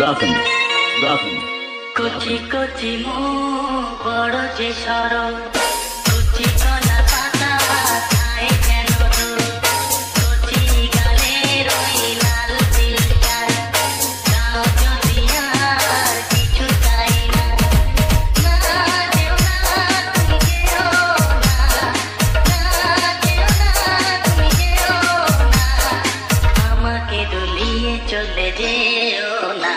Rockin', rockin'. Kochi Kochi মুখ বড় যে সরল কোচি কলা পাতা খায় কেন কোচি গালে রই লাল তিলটা গাও যদি আর কিছু চাই না না যেও না তুমি যেও না না যেও না তুমি যেও না আমাকে ডুলিয়ে চলে যেও না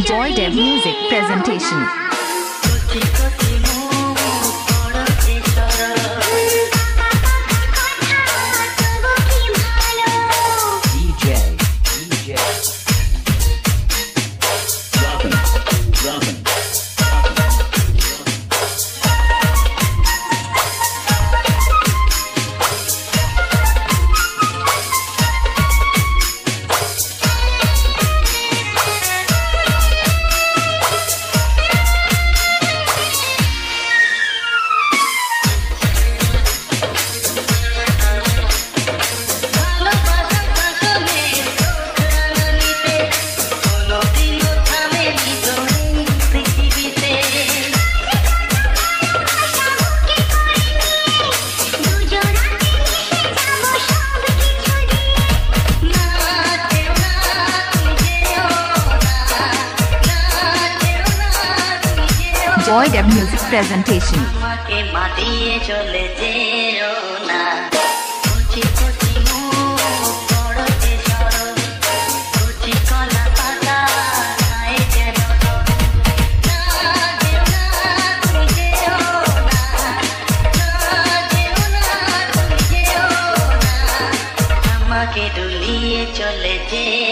Joy Dev Music Presentation. Joy Dev Music Presentation. আমাকে ডুলিয়ে চলে যে